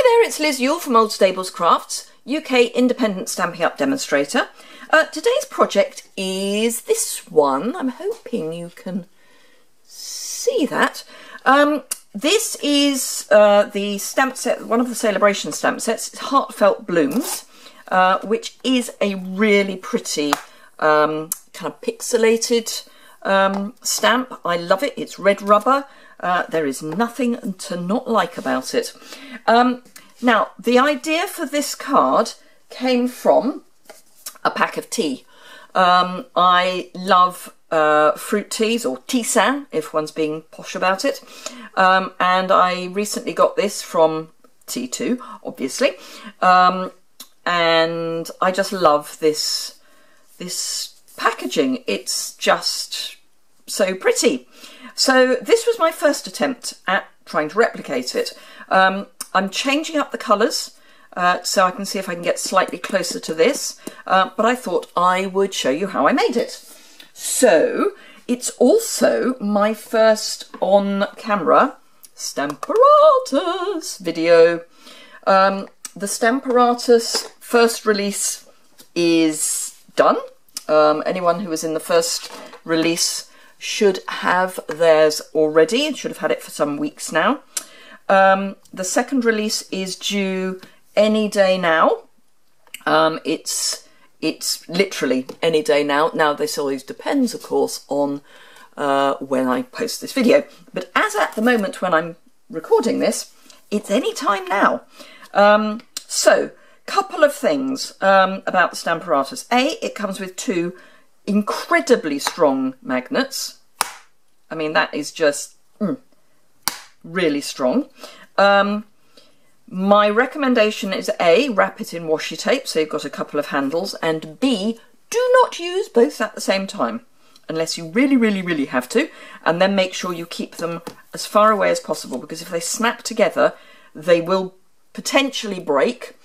there, it's Liz Yuille from Old Stables Crafts, UK independent Stampin' Up demonstrator. Today's project is this one. I'm hoping you can see that. This is the stamp set, one of the celebration stamp sets. It's Heartfelt Blooms, which is a really pretty kind of pixelated stamp. I love it. It's red rubber. There is nothing to not like about it. Now, the idea for this card came from a pack of tea. I love fruit teas, or tisane if one's being posh about it, and I recently got this from T2, obviously, and I just love this packaging. It's just so pretty. So this was my first attempt at trying to replicate it. I'm changing up the colours so I can see if I can get slightly closer to this, but I thought I would show you how I made it. So it's also my first on-camera Stamparatus video. The Stamparatus first release is done. Anyone who was in the first release should have theirs already and should have had it for some weeks now. The second release is due any day now. It's literally any day now. Now, this always depends, of course, on when I post this video. But as at the moment when I'm recording this, it's any time now. So, couple of things about the Stamparatus. A, it comes with two incredibly strong magnets. I mean, that is just really strong. My recommendation is A, wrap it in washi tape so you've got a couple of handles, and B, do not use both at the same time unless you really have to, and then make sure you keep them as far away as possible, because if they snap together they will potentially break,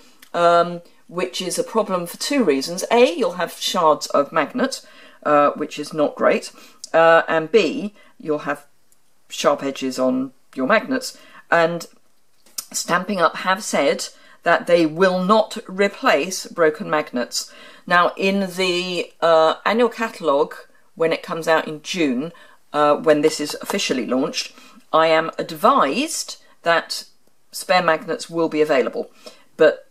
which is a problem for two reasons. A, you'll have shards of magnet, which is not great, and B, you'll have sharp edges on your magnets. And Stampin' Up have said that they will not replace broken magnets. Now, in the annual catalogue, when it comes out in June, when this is officially launched, I am advised that spare magnets will be available. But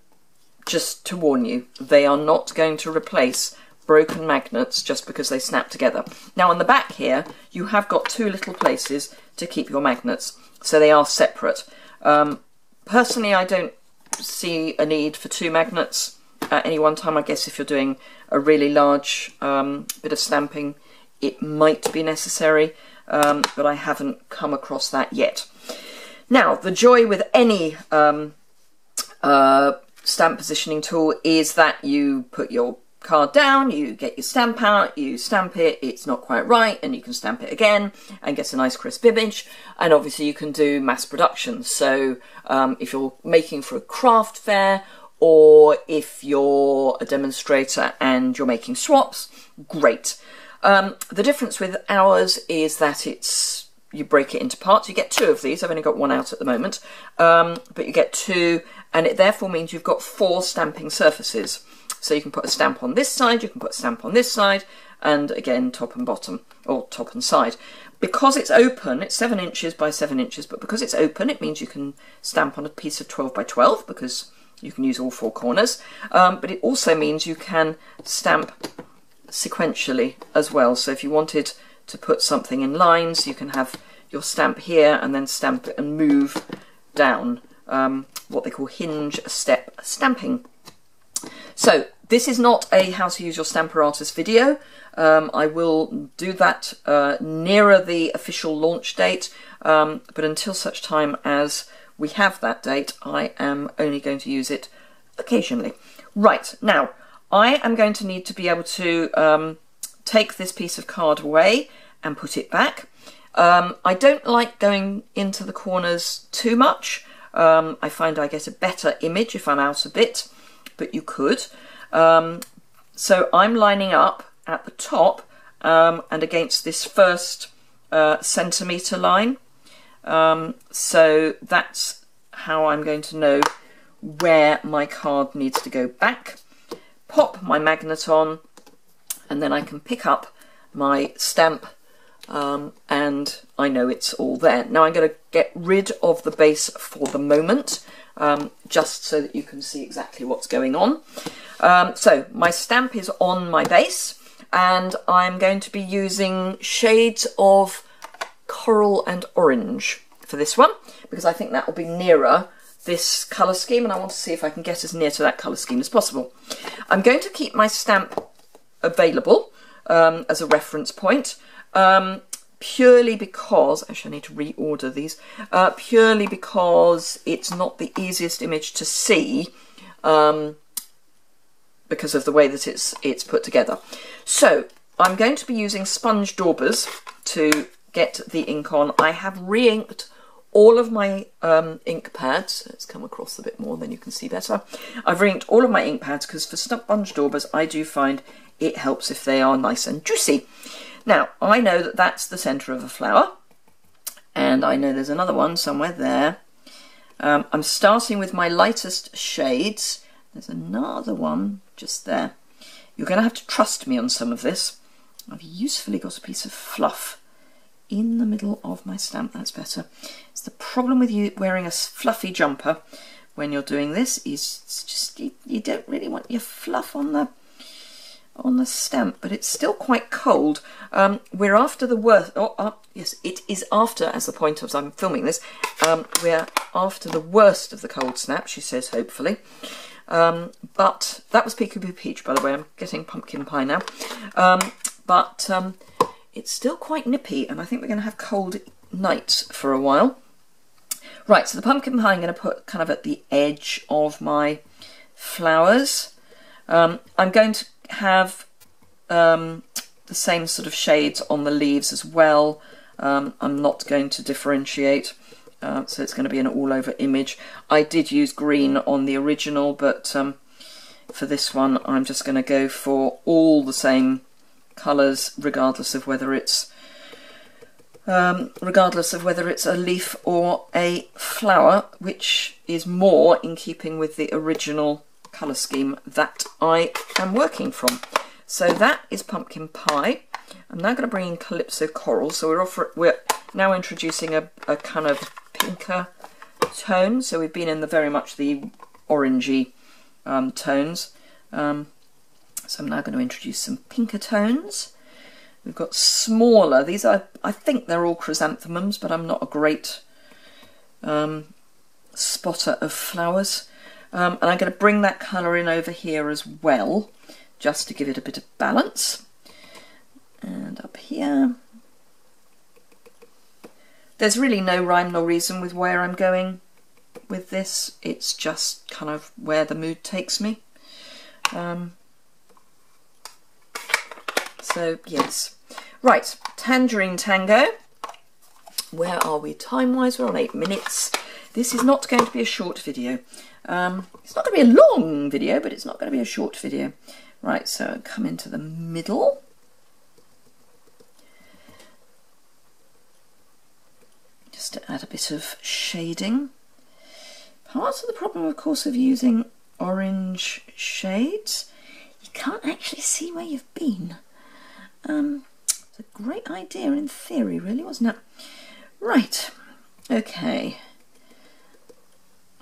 just to warn you, they are not going to replace broken magnets just because they snap together. Now, on the back here, you have got two little places to keep your magnets, so they are separate. Personally, I don't see a need for two magnets at any one time. I guess if you're doing a really large bit of stamping, it might be necessary, but I haven't come across that yet. Now, the joy with any stamp positioning tool is that you put your card down, you get your stamp out, you stamp it, it's not quite right, and you can stamp it again and get a nice crisp image. And obviously you can do mass production, so if you're making for a craft fair, or if you're a demonstrator and you're making swaps, great. The difference with ours is that you break it into parts. You get two of these. I've only got one out at the moment, but you get two, and it therefore means you've got 4 stamping surfaces. So you can put a stamp on this side, you can put a stamp on this side, and again, top and bottom, or top and side. Because it's open, it's 7 inches by 7 inches, but because it's open, it means you can stamp on a piece of 12 by 12, because you can use all 4 corners. But it also means you can stamp sequentially as well. So if you wanted to put something in lines, you can have your stamp here, and then stamp it and move down, what they call hinge step stamping. So this is not a how to use your Stamparatus video. I will do that nearer the official launch date, but until such time as we have that date, I am only going to use it occasionally. Right, now I am going to need to be able to take this piece of card away and put it back. I don't like going into the corners too much. I find I get a better image if I'm out a bit, but you could. So I'm lining up at the top and against this first centimetre line. So that's how I'm going to know where my card needs to go back, pop my magnet on, and then I can pick up my stamp and I know it's all there. Now I'm going to get rid of the base for the moment, just so that you can see exactly what's going on. So my stamp is on my base, and I'm going to be using shades of coral and orange for this one, because I think that will be nearer this colour scheme, and I want to see if I can get as near to that colour scheme as possible. I'm going to keep my stamp available as a reference point, purely because, actually I need to reorder these, purely because it's not the easiest image to see because of the way that it's put together. So I'm going to be using sponge daubers to get the ink on. I have re-inked all of my ink pads. Let's come across a bit more, then you can see better. I've re-inked all of my ink pads because for sponge daubers I do find it helps if they are nice and juicy. Now I know that that's the centre of a flower, and I know there's another one somewhere there. I'm starting with my lightest shades. There's another one just there. You're going to have to trust me on some of this. I've usefully got a piece of fluff in the middle of my stamp. That's better. It's the problem with you wearing a fluffy jumper when you're doing this, is it's just you don't really want your fluff on the stamp, but it's still quite cold. We're after the worst. Yes, it is after, as the point of I'm filming this, we're after the worst of the cold snap, she says, hopefully. But that was Peekaboo Peach, by the way. I'm getting pumpkin pie now. But it's still quite nippy, and I think we're going to have cold nights for a while. Right, so the pumpkin pie I'm going to put kind of at the edge of my flowers. I'm going to have the same sort of shades on the leaves as well. I'm not going to differentiate, so it's going to be an all-over image. I did use green on the original, but for this one I'm just going to go for all the same colours, regardless of whether it's a leaf or a flower, which is more in keeping with the original colour scheme that I am working from. So that is pumpkin pie. I'm now going to bring in Calypso Coral. So we're now introducing a kind of pinker tone. So we've been in the very much the orangey tones. So I'm now going to introduce some pinker tones. We've got smaller, these are, I think they're all chrysanthemums, but I'm not a great spotter of flowers. And I'm going to bring that colour in over here as well, just to give it a bit of balance. And up here. There's really no rhyme nor reason with where I'm going with this. It's just kind of where the mood takes me. So yes. Right, Tangerine Tango. Where are we time-wise? We're on 8 minutes. This is not going to be a short video. It's not going to be a long video, but it's not going to be a short video. Right, so come into the middle. Just to add a bit of shading. Part of the problem, of course, of using orange shades, you can't actually see where you've been. It's a great idea in theory, really, wasn't it? Right, okay.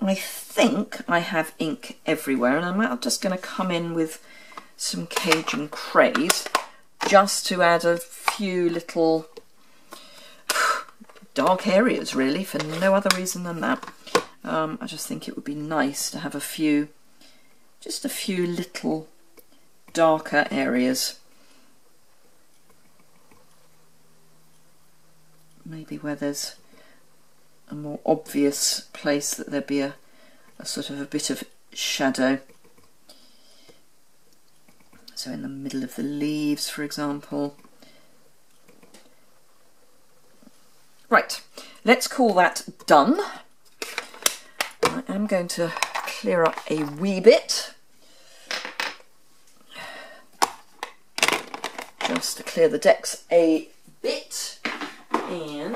I think I have ink everywhere, and I'm now just going to come in with some Cajun Craze just to add a few little dark areas, really, for no other reason than that. I just think it would be nice to have just a few little darker areas. Maybe where there's a more obvious place that there'd be a sort of a bit of shadow. So in the middle of the leaves, for example. Right, let's call that done. I am going to clear up a wee bit, just to clear the decks a bit. And I'm going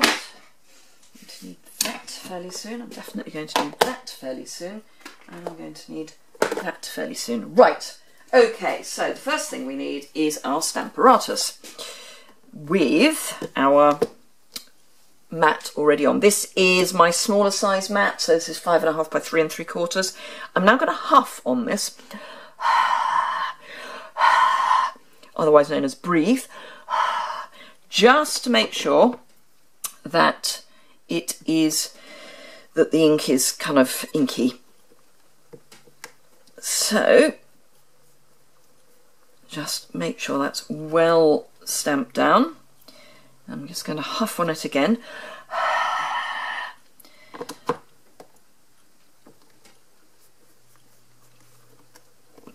to need that fairly soon. I'm definitely going to need that fairly soon. and I'm going to need that fairly soon. Right, okay, so the first thing we need is our Stamparatus with our mat already on. This is my smaller size mat, so this is 5.5 by 3 3/4. I'm now going to huff on this, otherwise known as breathe, just to make sure that that the ink is kind of inky. So just make sure that's well stamped down. I'm just going to huff on it again.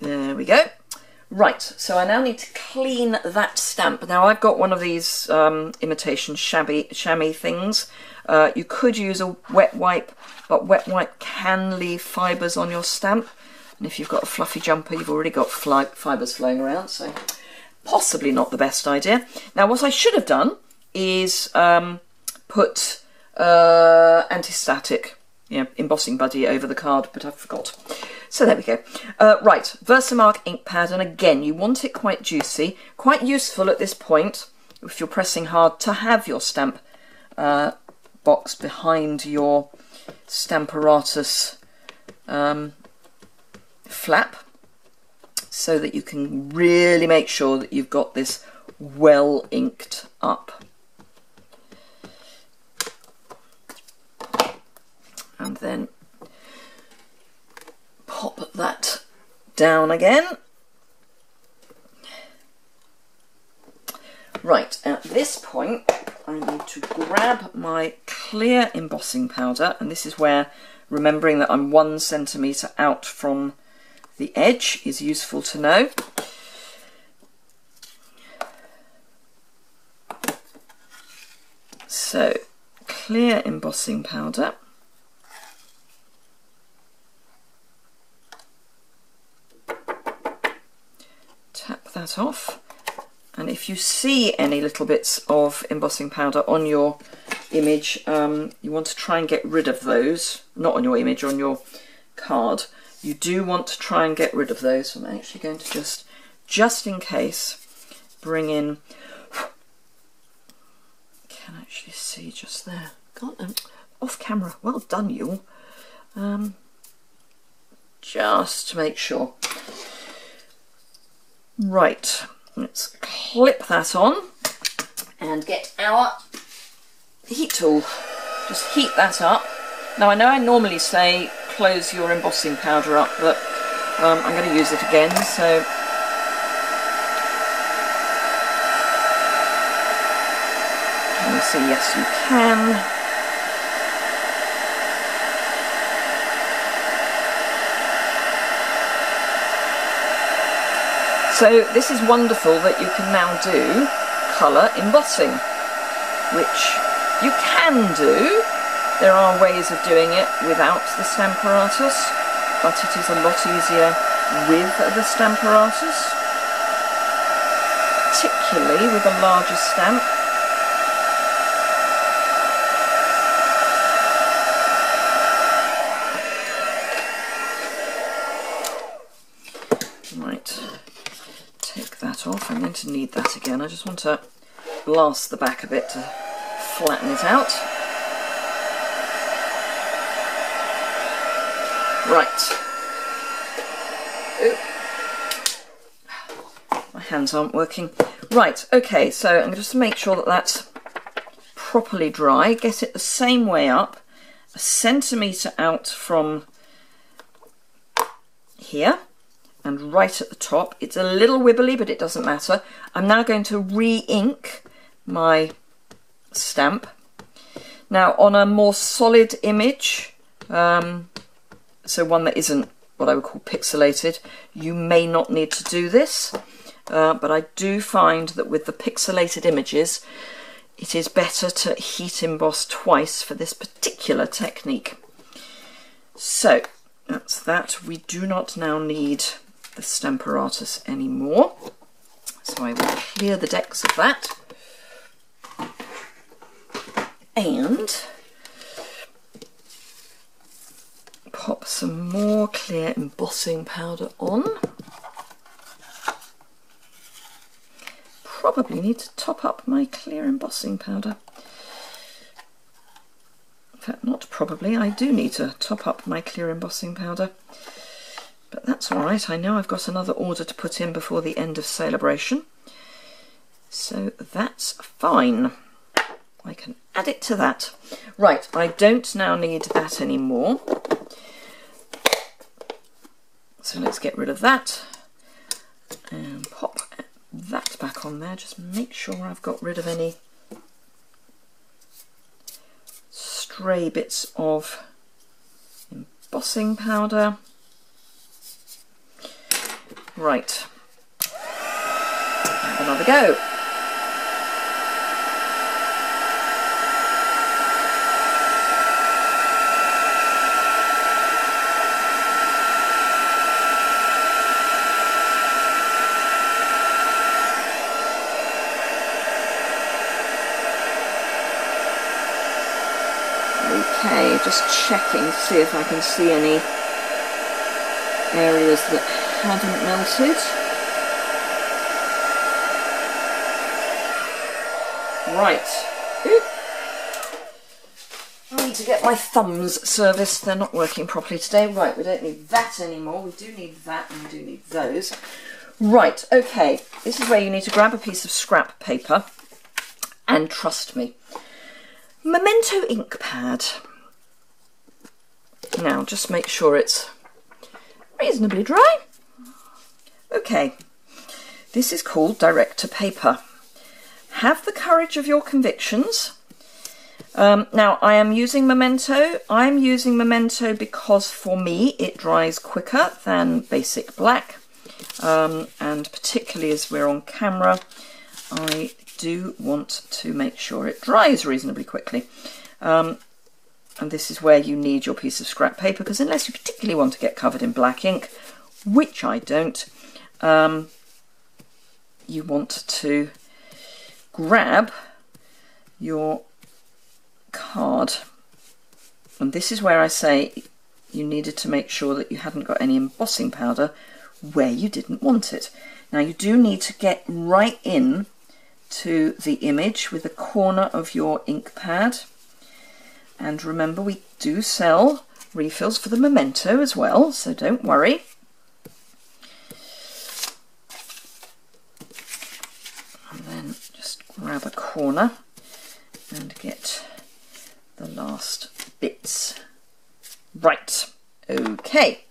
There we go. Right, so I now need to clean that stamp. Now I've got one of these imitation chamois things. You could use a wet wipe, but wet wipe can leave fibres on your stamp. And if you've got a fluffy jumper, you've already got fibres flowing around, so possibly not the best idea. Now what I should have done is put anti-static, embossing buddy over the card, but I forgot. So there we go. Right, Versamark ink pad, and again, you want it quite juicy, quite useful at this point, if you're pressing hard, to have your stamp box behind your Stamparatus flap, so that you can really make sure that you've got this well inked up. And then pop that down again. Right, at this point I need to grab my clear embossing powder, and this is where remembering that I'm 1 centimetre out from the edge is useful to know. So clear embossing powder. Tap that off, and if you see any little bits of embossing powder on your image, you want to try and get rid of those. Not on your image, on your card. You do want to try and get rid of those. I'm actually going to just in case, bring in, can actually see just there. God, off camera. Well done, you. Just to make sure. Right, let's clip that on and get our heat tool. Just heat that up. Now I know I normally say close your embossing powder up, but I'm going to use it again, so can you see? Yes, you can. So this is wonderful that you can now do colour embossing, which you can do. There are ways of doing it without the Stamparatus, but it is a lot easier with the Stamparatus, particularly with a larger stamp. Off. I'm going to need that again. I just want to blast the back a bit to flatten it out. Right. Ooh. My hands aren't working. Right, okay, so I'm just to make sure that that's properly dry. Get it the same way up, 1 centimetre out from here. And right at the top. It's a little wibbly, but it doesn't matter. I'm now going to re-ink my stamp. Now on a more solid image, so one that isn't what I would call pixelated, you may not need to do this, but I do find that with the pixelated images it is better to heat emboss twice for this particular technique. So that's that. We do not now need the Stamparatus anymore, so I will clear the decks of that and pop some more clear embossing powder on. Probably need to top up my clear embossing powder. In fact, not probably, I do need to top up my clear embossing powder. But that's all right, I know I've got another order to put in before the end of Celebration. So that's fine. I can add it to that. Right, I don't now need that anymore. So let's get rid of that and pop that back on there. Just make sure I've got rid of any stray bits of embossing powder. Right, have another go. Okay, just checking to see if I can see any areas that haven't melted. Right. Oop. I need to get my thumbs serviced. They're not working properly today. Right, we don't need that anymore. We do need that and we do need those. Right, okay. This is where you need to grab a piece of scrap paper and trust me. Memento ink pad. Now, just make sure it's reasonably dry. Okay, this is called direct to paper. Have the courage of your convictions. Now, I am using Memento. I'm using Memento because for me it dries quicker than basic black, and particularly as we're on camera, I do want to make sure it dries reasonably quickly. And this is where you need your piece of scrap paper, because unless you particularly want to get covered in black ink, which I don't, you want to grab your card. And this is where I say you needed to make sure that you hadn't got any embossing powder where you didn't want it. Now you do need to get right in to the image with the corner of your ink pad. And remember, we do sell refills for the Memento as well, so don't worry. And then just grab a corner and get the last bits. Right, okay.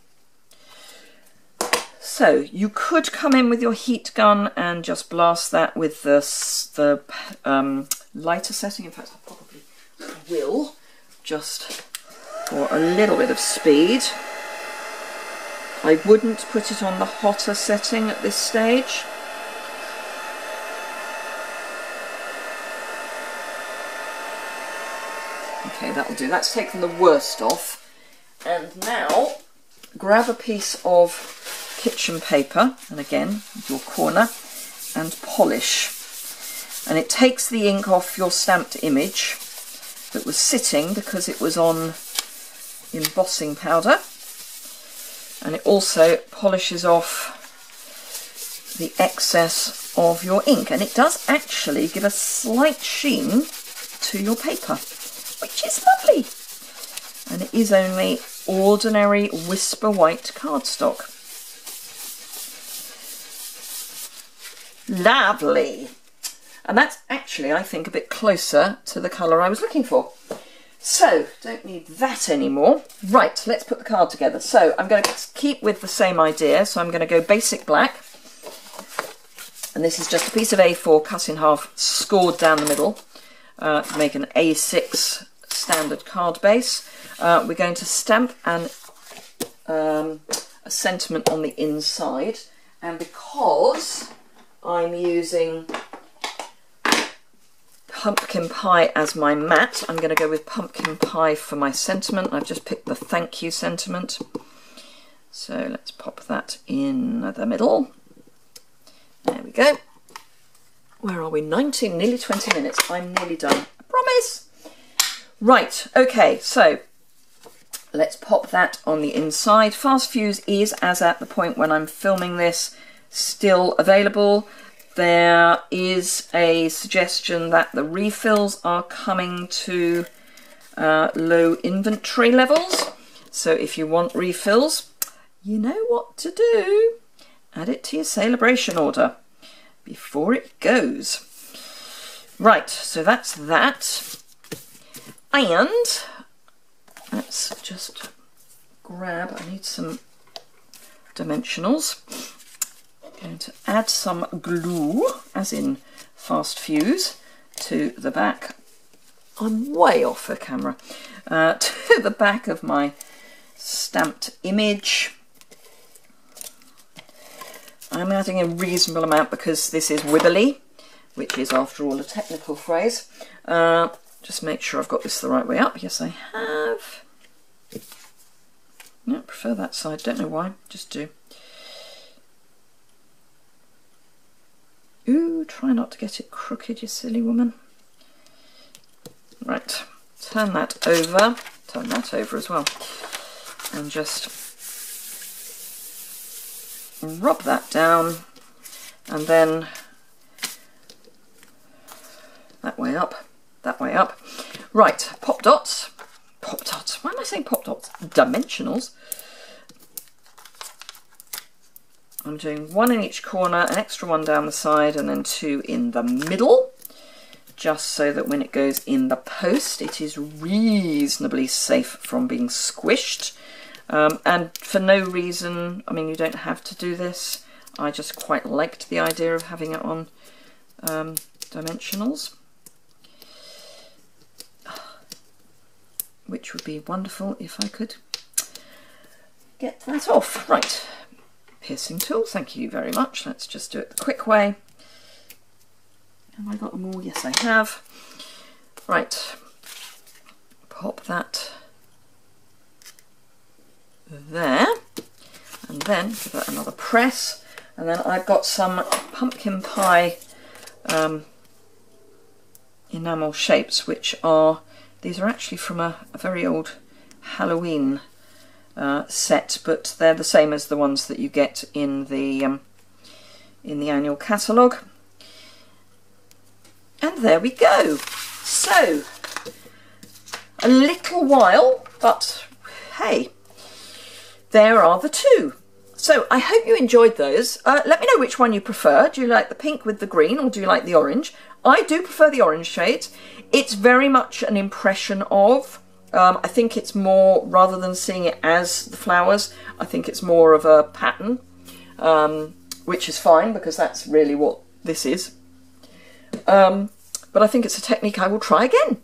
So you could come in with your heat gun and just blast that with the lighter setting. In fact, I probably will, just for a little bit of speed. I wouldn't put it on the hotter setting at this stage. Okay, that'll do. That's taken the worst off. And now grab a piece of kitchen paper, and again, your corner, and polish. And it takes the ink off your stamped image that was sitting because it was on embossing powder, and it also polishes off the excess of your ink, and it does actually give a slight sheen to your paper, which is lovely. And it is only ordinary Whisper White cardstock. Lovely. And that's actually, I think, a bit closer to the colour I was looking for. So, don't need that anymore. Right, let's put the card together. So, I'm going to keep with the same idea. So, I'm going to go basic black. And this is just a piece of A4 cut in half, scored down the middle, to make an A6 standard card base. We're going to stamp a sentiment on the inside. And because I'm using pumpkin pie as my mat, I'm going to go with pumpkin pie for my sentiment. I've just picked the thank you sentiment. So let's pop that in the middle. There we go. Where are we? 19, nearly 20 minutes. I'm nearly done. I promise. Right, okay, so let's pop that on the inside. Fast Fuse is, as at the point when I'm filming this, still available. There is a suggestion that the refills are coming to low inventory levels. So if you want refills, you know what to do. Add it to your celebration order before it goes. Right, so that's that. And let's just grab, I need some dimensionals. I'm going to add some glue, as in Fast Fuse, to the back. I'm way off the camera. To the back of my stamped image. I'm adding a reasonable amount because this is wibbly, which is after all a technical phrase. Just make sure I've got this the right way up. Yes, I have. No, prefer that side, don't know why, just do. Ooh, try not to get it crooked, you silly woman. Right, turn that over as well, and just rub that down, and then that way up, that way up. Right, pop dots, why am I saying pop dots? Dimensionals. I'm doing one in each corner, an extra one down the side, and then two in the middle, just so that when it goes in the post, it is reasonably safe from being squished. And for no reason, I mean, you don't have to do this. I just quite liked the idea of having it on dimensionals, which would be wonderful if I could get that off. Right, piercing tool, thank you very much. Let's just do it the quick way. Have I got them all? Yes, I have. Right, pop that there, and then give that another press, and then I've got some pumpkin pie enamel shapes, which are, these are actually from a very old Halloween set, but they're the same as the ones that you get in the annual catalogue. And there we go. So, a little while, but hey, there are the two. So I hope you enjoyed those. Let me know which one you prefer. Do you like the pink with the green, or do you like the orange? I do prefer the orange shade. It's very much an impression of, I think it's more, rather than seeing it as the flowers, I think it's more of a pattern, which is fine because that's really what this is. But I think it's a technique I will try again.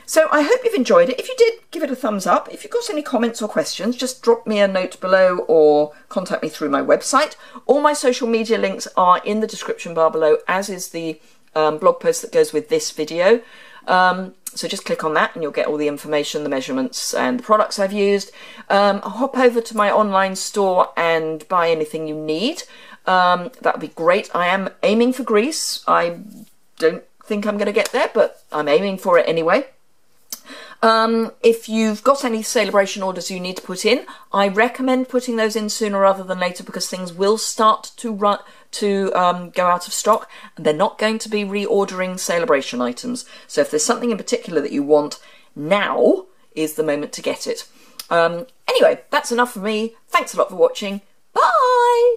So I hope you've enjoyed it. If you did, give it a thumbs up. If you've got any comments or questions, just drop me a note below or contact me through my website. All my social media links are in the description bar below, as is the blog post that goes with this video. So just click on that and you'll get all the information, the measurements and the products I've used. Hop over to my online store and buy anything you need. That would be great. I am aiming for Greece. I don't think I'm going to get there, but I'm aiming for it anyway. If you've got any celebration orders you need to put in, I recommend putting those in sooner rather than later, because things will start to go out of stock, and they're not going to be reordering celebration items. So if there's something in particular that you want, now is the moment to get it. Anyway, that's enough for me. Thanks a lot for watching. Bye!